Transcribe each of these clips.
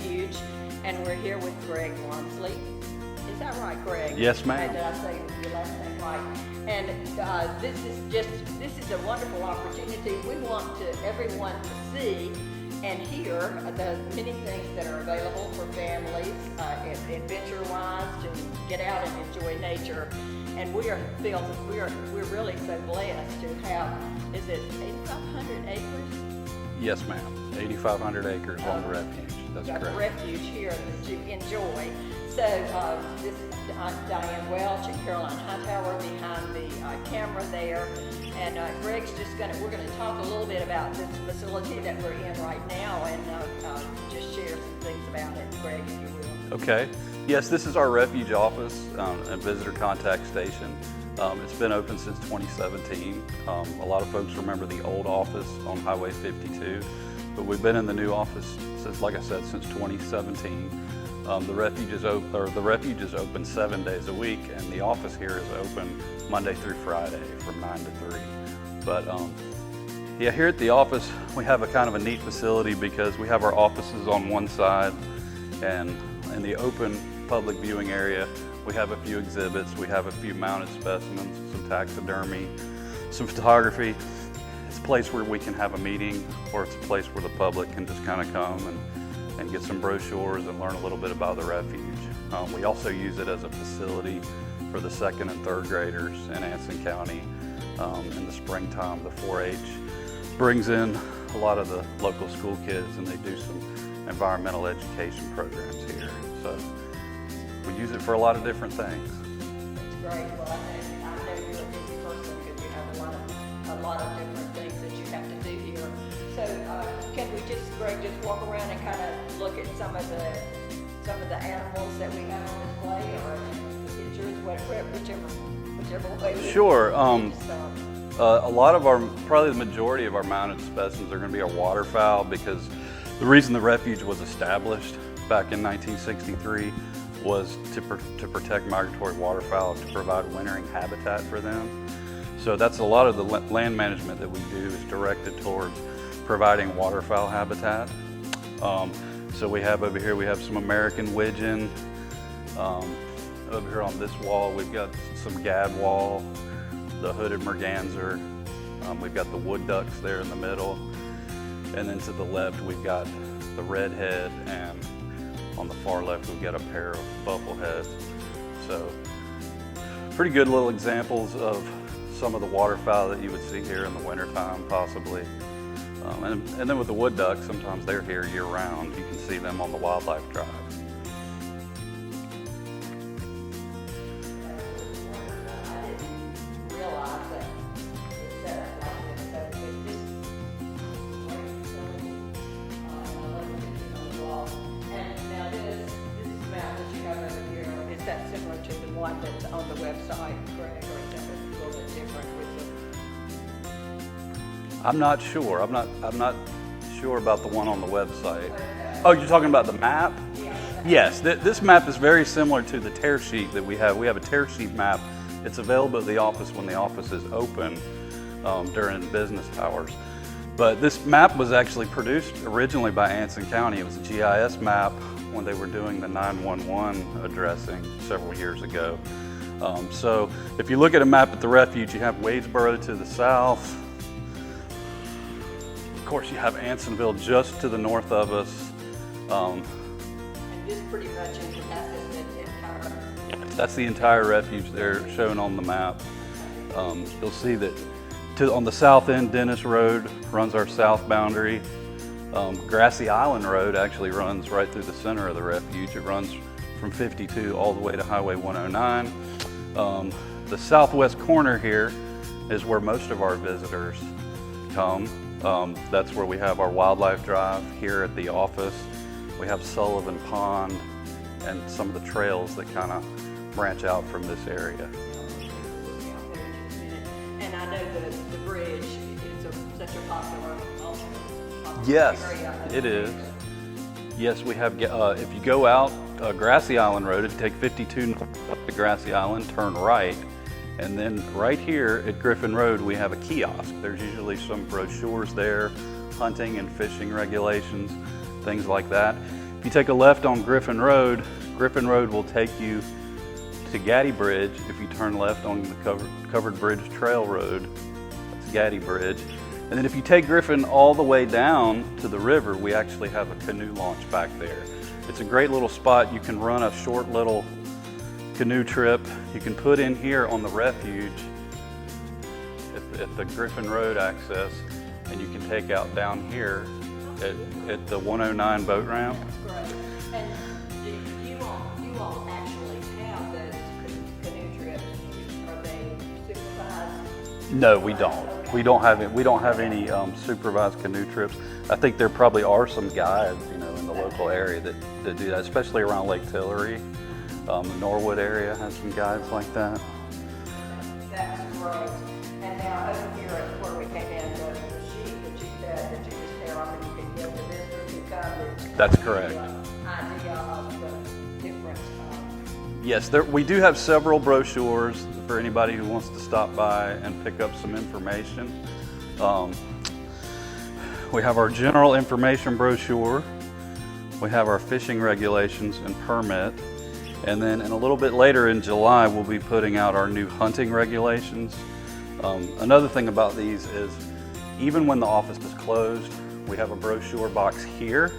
Refuge, and we're here with Greg Walmsley. Is that right, Greg? Yes, ma'am. Did I say your last name right? And this is a wonderful opportunity. We want everyone to see and hear the many things that are available for families, adventure-wise, to get out and enjoy nature. And we're really so blessed to have, is it 8,500 acres? Yes, ma'am. 8,500 acres on the Refuge. That's correct. Refuge here to enjoy. So this is Diane Welch and Caroline Hightower behind the camera there. And Greg's we're gonna talk a little bit about this facility that we're in right now and just share some things about it, Greg, if you will. Okay. Yes, this is our Refuge office and visitor contact station. It's been open since 2017. A lot of folks remember the old office on Highway 52, but we've been in the new office since, like I said, since 2017. The Refuge is open 7 days a week, and the office here is open Monday through Friday from 9 to 3. But yeah, here at the office we have a kind of a neat facility because we have our offices on one side, and in the open public viewing area we have a few exhibits, we have a few mounted specimens, some taxidermy, some photography. It's a place where we can have a meeting, or it's a place where the public can just kind of come and get some brochures and learn a little bit about the Refuge. We also use it as a facility for the 2nd and 3rd graders in Anson County. In the springtime, the 4-H brings in a lot of the local school kids, and they do some environmental education programs here. So we use it for a lot of different things. That's great. Well, I know you're a busy person because you have a lot of different things that you have to do here. So can we Greg, just walk around and kind of look at some of the animals that we have on display, or pictures, whichever way. Sure. A lot of probably the majority of our mounted specimens are going to be our waterfowl, because the reason the Refuge was established back in 1963 was to protect migratory waterfowl, to provide wintering habitat for them. So that's a lot of the land management that we do is directed towards providing waterfowl habitat. So we have over here, we have some American widgeon. Over here on this wall, we've got some gadwall, the hooded merganser. We've got the wood ducks there in the middle. And then to the left, we've got the redhead, and on the far left, we've got a pair of buffleheads. So pretty good little examples of some of the waterfowl that you would see here in the wintertime, possibly. And then with the wood ducks, sometimes they're here year round. You can see them on the wildlife drive. Similar to the one that's on the website, Greg, or is that a little bit different with the... I'm not sure. I'm not sure about the one on the website. Oh, you're talking about the map? Yeah. Yes, this map is very similar to the tear sheet that we have. We have a tear sheet map. It's available at the office when the office is open during business hours. But this map was actually produced originally by Anson County. It was a GIS map when they were doing the 911 addressing several years ago. So if you look at a map at the Refuge, you have Wadesboro to the south. Of course, you have Ansonville just to the north of us. And this pretty much encompasses the entire... That's the entire Refuge there shown on the map. You'll see that on the south end, Dennis Road runs our south boundary. Grassy Island Road actually runs right through the center of the Refuge. It runs from 52 all the way to Highway 109. The southwest corner here is where most of our visitors come. That's where we have our wildlife drive here at the office. We have Sullivan Pond and some of the trails that kind of branch out from this area. And I know the bridge is such a popular Yes, area. it is. Yes, we have, if you go out Grassy Island Road, it'd take 52 up to Grassy Island, turn right, and then right here at Griffin Road, we have a kiosk. There's usually some brochures there, hunting and fishing regulations, things like that. If you take a left on Griffin Road will take you to Gaddy Bridge. If you turn left on the Covered Bridge Trail Road, that's Gaddy Bridge. And then if you take Griffin all the way down to the river, we actually have a canoe launch back there. It's a great little spot. You can run a short little canoe trip. You can put in here on the Refuge at the Griffin Road access, and you can take out down here at the 109 boat ramp. That's great. And do you all actually have those canoe trips? Are they supervised? No, we don't. We don't have any supervised canoe trips. I think there probably are some guides, in the local area that do that, especially around Lake Tillery. The Norwood area has some guides like that. That's great. And now over here at where we came in, the sheet that you said that you just tear off and you can give the visitors who come. That's correct. Idea of the different. Yes, we do have several brochures for anybody who wants to stop by and pick up some information. We have our general information brochure. We have our fishing regulations and permit. And then a little bit later in July, we'll be putting out our new hunting regulations. Another thing about these is even when the office is closed, we have a brochure box here.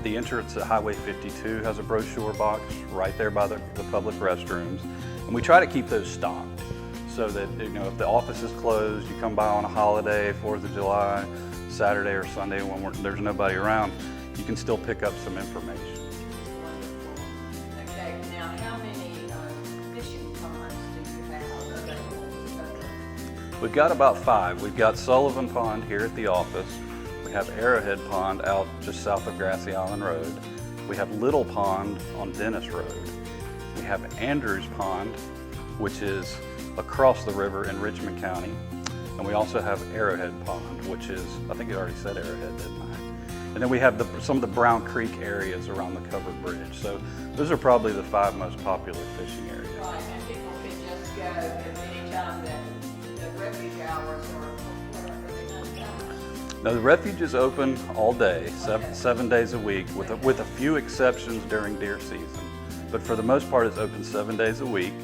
The entrance at Highway 52 has a brochure box right there by the public restrooms. And we try to keep those stocked so that, if the office is closed, you come by on a holiday, 4th of July, Saturday or Sunday when there's nobody around, you can still pick up some information. Wonderful. Okay, now how many fishing ponds do you have available? We've got about 5. We've got Sullivan Pond here at the office. We have Arrowhead Pond out just south of Grassy Island Road. We have Little Pond on Dennis Road. We have Andrews Pond, which is across the river in Richmond County. And we also have Arrowhead Pond, which is, I think you already said Arrowhead, didn't I? And then we have some of the Brown Creek areas around the Covered Bridge. So those are probably the 5 most popular fishing areas. Right, and people can just go at any time that the refuge hours are they not done? Now the Refuge is open all day, 7 days a week, with a few exceptions during deer season. But for the most part, it's open 7 days a week,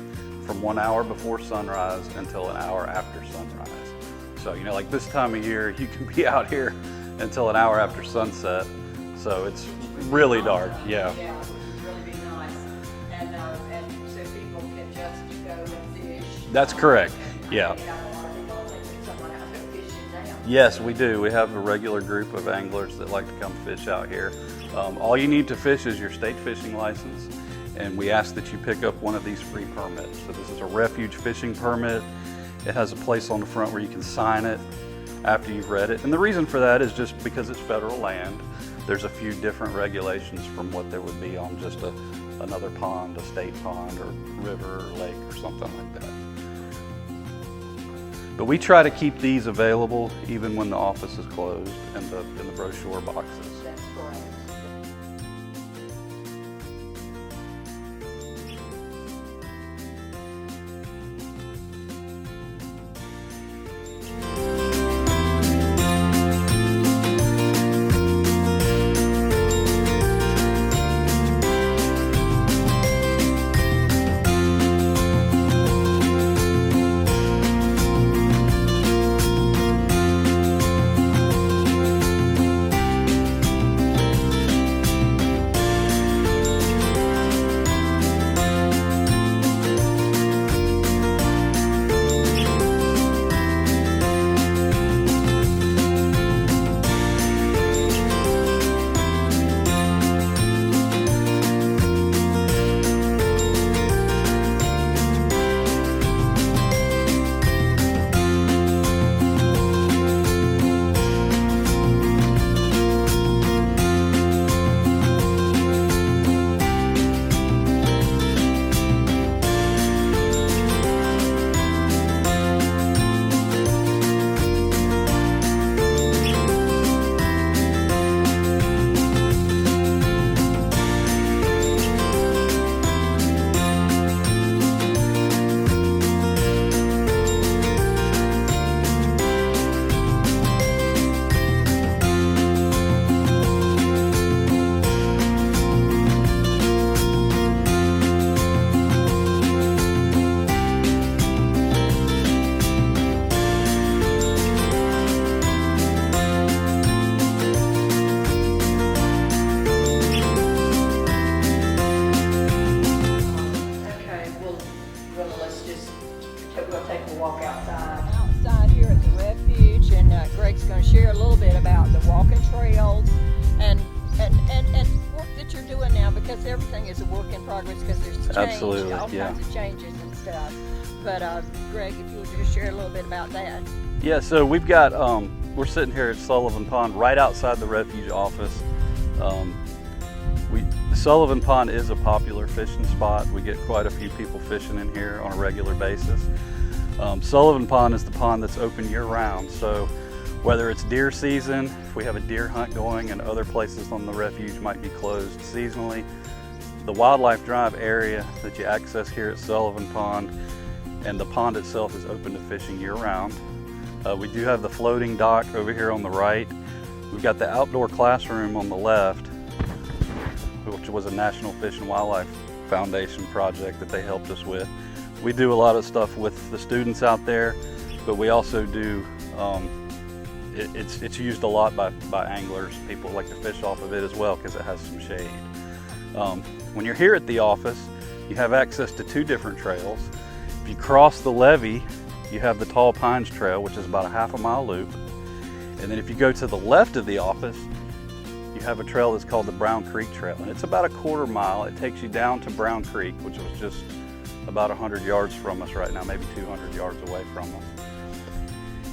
from 1 hour before sunrise until an hour after sunrise. So, like this time of year, you can be out here until an hour after sunset. So it's really dark, yeah. Yeah, which would really be nice. And so people can just go and fish. That's correct, yeah. A lot of people think someone out there fishing now. Yes, we do. We have a regular group of anglers that like to come fish out here. All you need to fish is your state fishing license, and we ask that you pick up one of these free permits. So this is a Refuge fishing permit. It has a place on the front where you can sign it after you've read it. And the reason for that is just because it's federal land. There's a few different regulations from what there would be on just another pond, a state pond or river or lake or something like that. But we try to keep these available even when the office is closed in the brochure boxes. That's correct. because everything is a work in progress because there's change, Absolutely, all yeah. kinds of changes and stuff. But Greg, if you would just share a little bit about that. Yeah, so we've got, we're sitting here at Sullivan Pond right outside the Refuge office. Sullivan Pond is a popular fishing spot. We get quite a few people fishing in here on a regular basis. Sullivan Pond is the pond that's open year-round, so whether it's deer season, if we have a deer hunt going and other places on the Refuge might be closed seasonally, the Wildlife Drive area that you access here at Sullivan Pond and the pond itself is open to fishing year-round. We do have the floating dock over here on the right. We've got the outdoor classroom on the left, which was a National Fish and Wildlife Foundation project that they helped us with. We do a lot of stuff with the students out there, but we also do, it's used a lot by anglers. People like to fish off of it as well because it has some shade. When you're here at the office, you have access to two different trails. If you cross the levee, you have the Tall Pines Trail, which is about a half-a-mile loop. And then if you go to the left of the office, you have a trail that's called the Brown Creek Trail. And it's about a quarter mile. It takes you down to Brown Creek, which was just about 100 yards from us right now, maybe 200 yards away from us.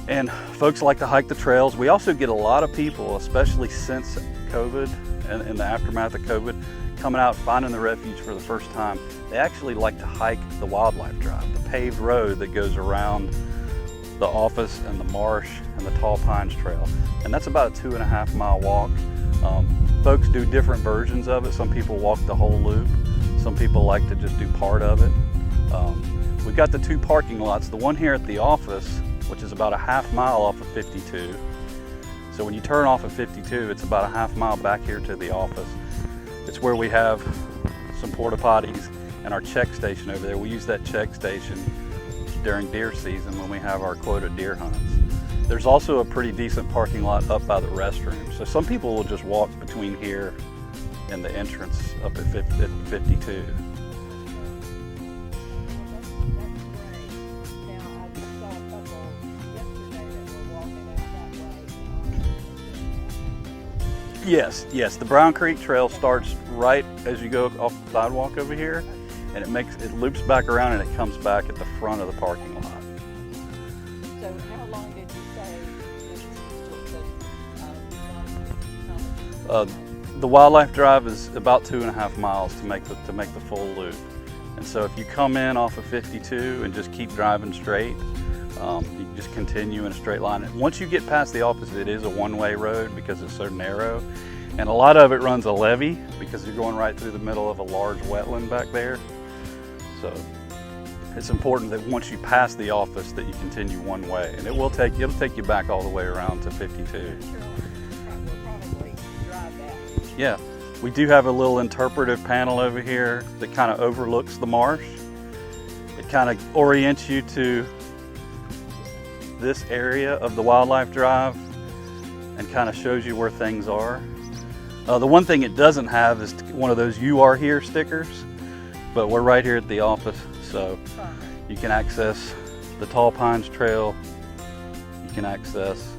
And folks like to hike the trails. We also get a lot of people, especially since COVID and in the aftermath of COVID, coming out finding the Refuge for the first time. They actually like to hike the Wildlife Drive, the paved road that goes around the office and the marsh and the Tall Pines Trail. And that's about a 2.5 mile walk. Folks do different versions of it. Some people walk the whole loop. Some people like to just do part of it. We've got the two parking lots. The one here at the office, which is about a half mile off of 52. So when you turn off of 52, it's about a half mile back here to the office. It's where we have some porta potties and our check station over there. We use that check station during deer season when we have our quota deer hunts. There's also a pretty decent parking lot up by the restroom. So some people will just walk between here and the entrance up at 52. Yes, the Brown Creek Trail starts right as you go off the sidewalk over here, and it loops back around and it comes back at the front of the parking lot. So how long did you say this is the Wildlife Drive is about 2.5 miles to make the full loop. And so if you come in off of 52 and just keep driving straight, you can just continue in a straight line. And once you get past the office, it is a one-way road because it's so narrow. And a lot of it runs a levee because you're going right through the middle of a large wetland back there. So it's important that once you pass the office that you continue one way. And it'll take you back all the way around to 52. Sure, we'll probably drive that. Yeah, we do have a little interpretive panel over here that kind of overlooks the marsh. It kind of orients you to this area of the Wildlife Drive and kind of shows you where things are. The one thing it doesn't have is one of those "You Are Here" stickers, but we're right here at the office, so you can access the Tall Pines Trail, you can access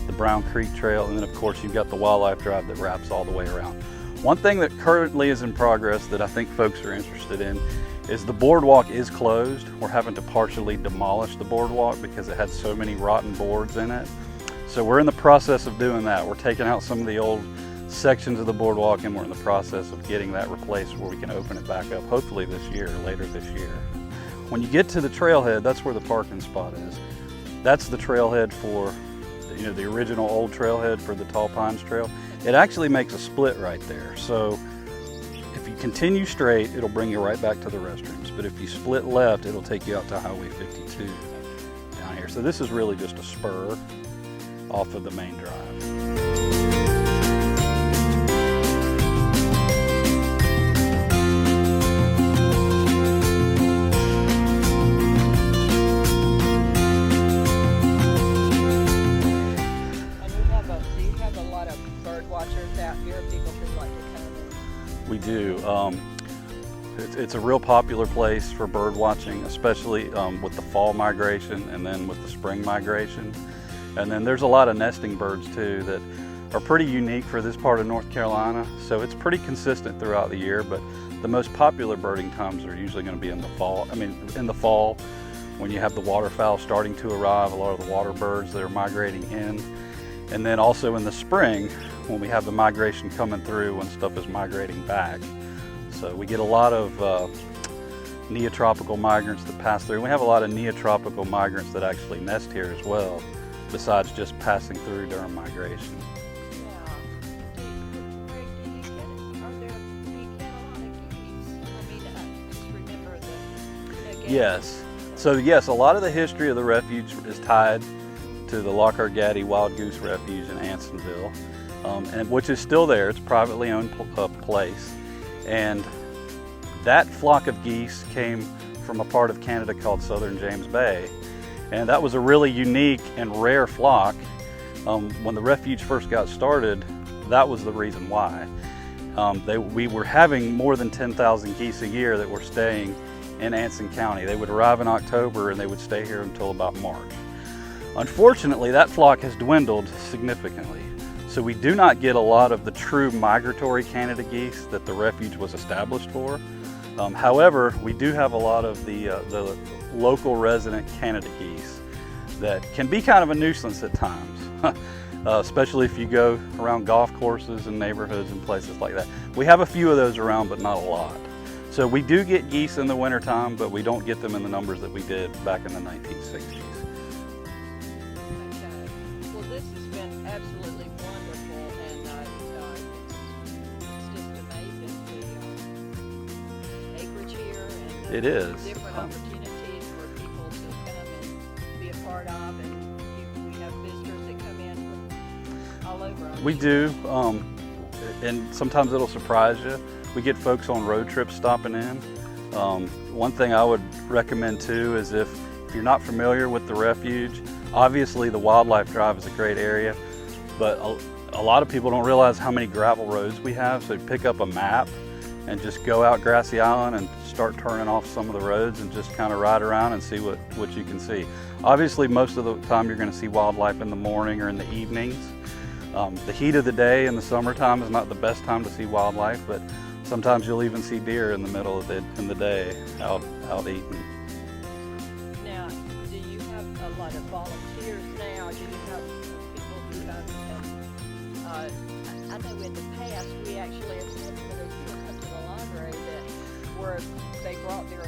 the Brown Creek Trail, and then of course you've got the Wildlife Drive that wraps all the way around. One thing that currently is in progress that I think folks are interested in is the boardwalk is closed. We're having to partially demolish the boardwalk because it had so many rotten boards in it. So we're in the process of doing that. We're taking out some of the old sections of the boardwalk and we're in the process of getting that replaced where we can open it back up, hopefully this year, later this year. When you get to the trailhead, that's where the parking spot is. That's the trailhead for, the original old trailhead for the Tall Pines Trail. It actually makes a split right there. So if you continue straight, it'll bring you right back to the restrooms. But if you split left, it'll take you out to Highway 52 down here. So this is really just a spur off of the main drive. Out here, people who like to come in. We do. It's a real popular place for bird watching, especially with the fall migration and then with the spring migration. And then there's a lot of nesting birds too that are pretty unique for this part of North Carolina, so it's pretty consistent throughout the year, but the most popular birding times are usually going to be in the fall. In the fall, when you have the waterfowl starting to arrive, a lot of the water birds that are migrating in, and then also in the spring when we have the migration coming through when stuff is migrating back. So we get a lot of neotropical migrants that pass through. We have a lot of neotropical migrants that actually nest here as well, besides just passing through during migration. Yes. So yes, a lot of the history of the refuge is tied to the Lockhart-Gaddy Wild Goose Refuge in Ansonville, and which is still there. It's a privately owned place. And that flock of geese came from a part of Canada called Southern James Bay. And that was a really unique and rare flock. When the refuge first got started, that was the reason why. We were having more than 10,000 geese a year that were staying in Anson County. They would arrive in October and they would stay here until about March. Unfortunately, that flock has dwindled significantly. So we do not get a lot of the true migratory Canada geese that the refuge was established for. However, we do have a lot of the local resident Canada geese that can be kind of a nuisance at times, especially if you go around golf courses and neighborhoods and places like that. We have a few of those around, but not a lot. So we do get geese in the wintertime, but we don't get them in the numbers that we did back in the 1960s. Okay. Well, this has been absolutely wonderful, and it's just amazing, the acreage here, and It is. different opportunities for people to come and be a part of, and we have visitors that come in from all over. We do, and sometimes it'll surprise you. We get folks on road trips stopping in. One thing I would recommend too is if you're not familiar with the refuge, obviously the Wildlife Drive is a great area, but a lot of people don't realize how many gravel roads we have. So pick up a map and just go out Grassy Island and start turning off some of the roads and just kind of ride around and see what you can see. Obviously, most of the time you're going to see wildlife in the morning or in the evenings. The heat of the day in the summertime is not the best time to see wildlife, but sometimes you'll even see deer in the middle of the day out eating. Now, do you have a lot of volunteers now? Do you have people who have, I know in the past we actually have had some of those people come to the library that were, they brought their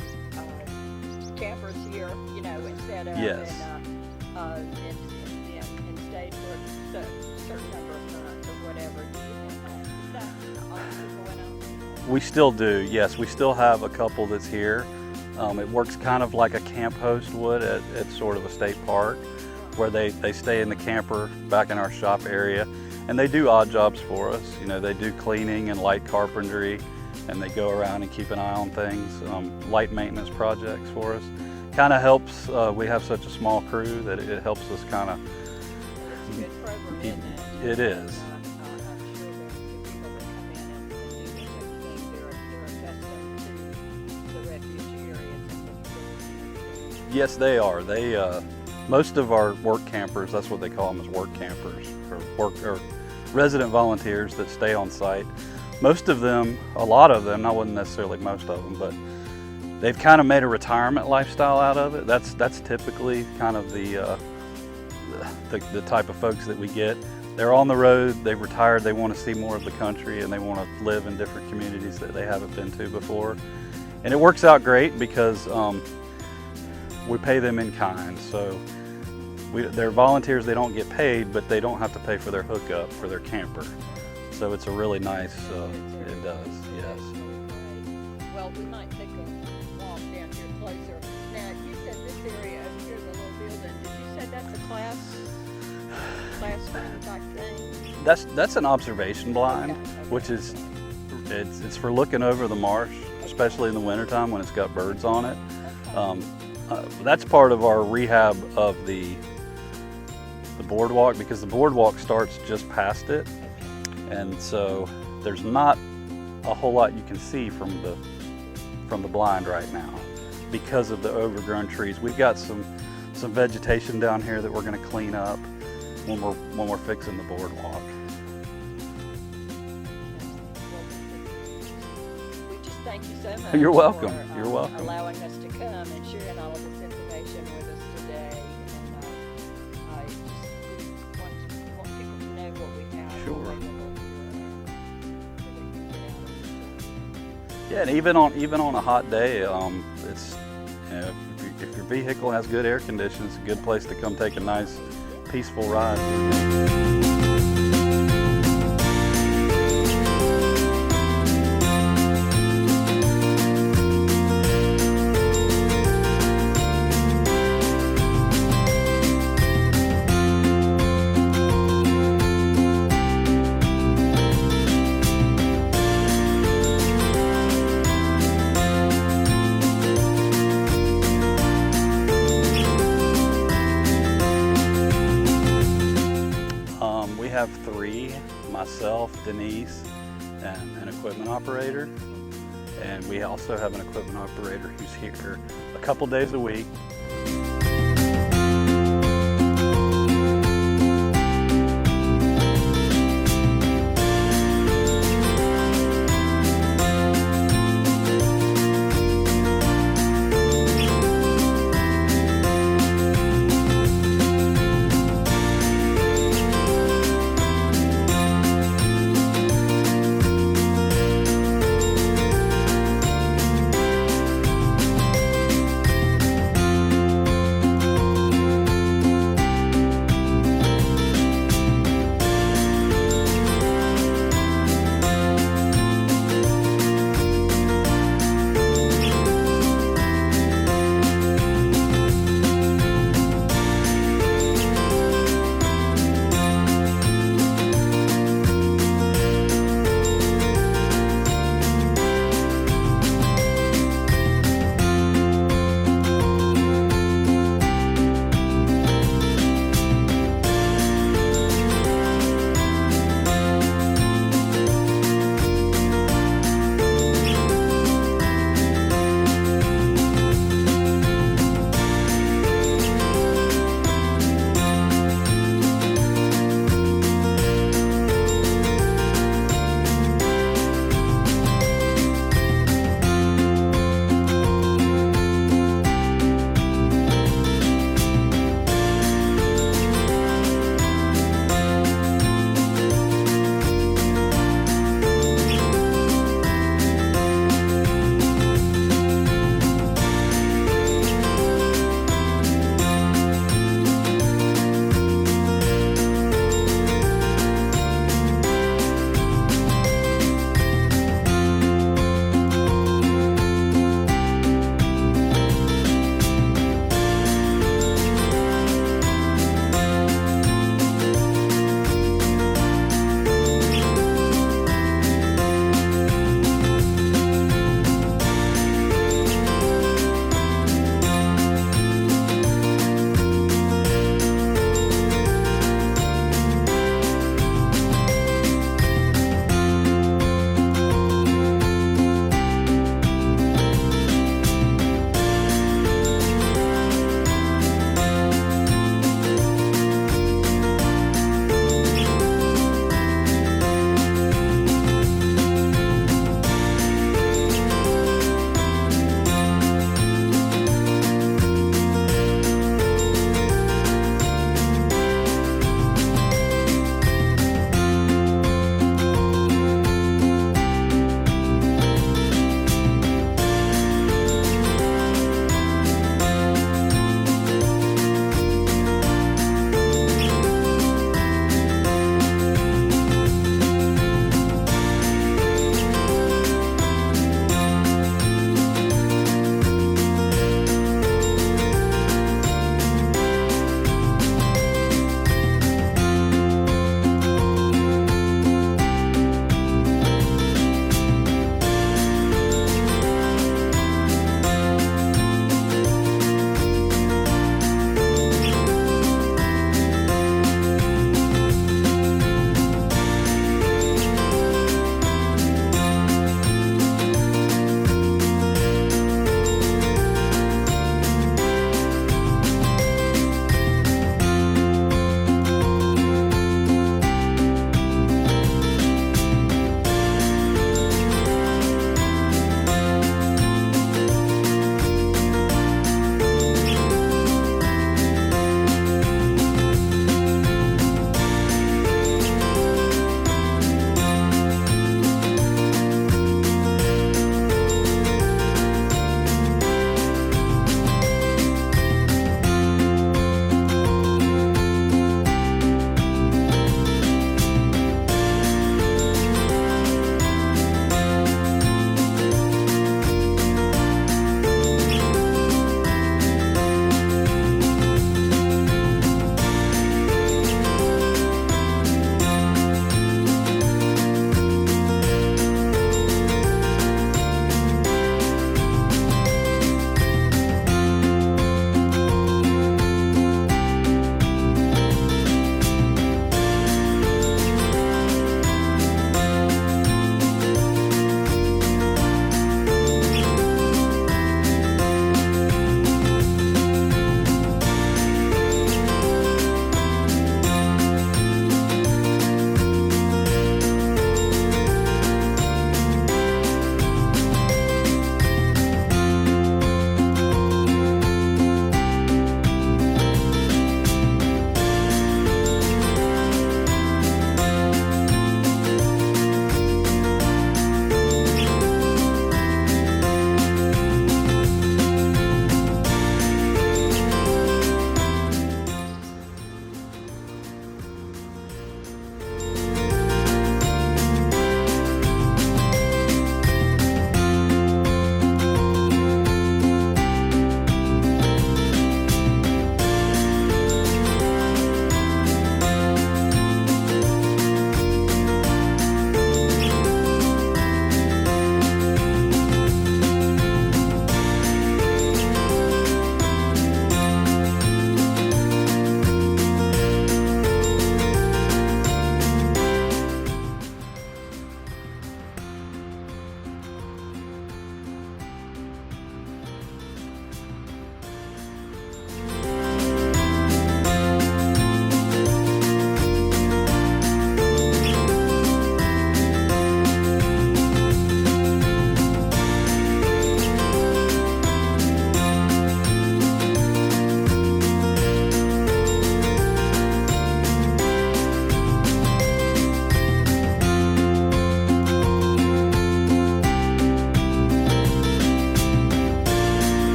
campers here, you know, and set up. Yes. And stayed for a certain number of months or whatever. Do you have that also going on? We still do, yes. We still have a couple that's here. It works kind of like a camp host would at sort of a state park, where they stay in the camper back in our shop area, and they do odd jobs for us. You know, they do cleaning and light carpentry, and they go around and keep an eye on things, light maintenance projects for us. Kind of helps, we have such a small crew that it helps us kind of. It's a good program, isn't it? It is. I'm sure the people that come in and do different things, they're accustomed to the refuge areas and the facilities. Yes, they are. Most of our work campers, that's what they call them, is work campers, or resident volunteers that stay on site. Most of them, a lot of them, I wouldn't necessarily most of them, but they've kind of made a retirement lifestyle out of it. That's typically kind of the type of folks that we get. They're on the road, they've retired, they want to see more of the country, and they want to live in different communities that they haven't been to before. And it works out great because we pay them in kind. So they're volunteers, they don't get paid, but they don't have to pay for their hookup for their camper. So it's a really nice, it does, yes. Well, we might take a walk down here closer. Now, you said this area over here, the little building, did you say that's a classroom type thing? That's an observation blind, Okay. which is, it's for looking over the marsh, especially in the wintertime when it's got birds on it. That's part of our rehab of the boardwalk, because the boardwalk starts just past it, and so there's not a whole lot you can see from the blind right now because of the overgrown trees. We've got some vegetation down here that we're going to clean up when we're fixing the boardwalk. thank you so much. You're welcome. For, You're welcome. allowing us to come and sharing all of this information with us today. And I just want people to know what we have Sure. available here, so they can get out of the Yeah, and even on a hot day, it's if your vehicle has good air conditioning, it's a good place to come take a nice, peaceful ride. We have three, myself, Denise, and an equipment operator. And we also have an equipment operator who's here a couple days a week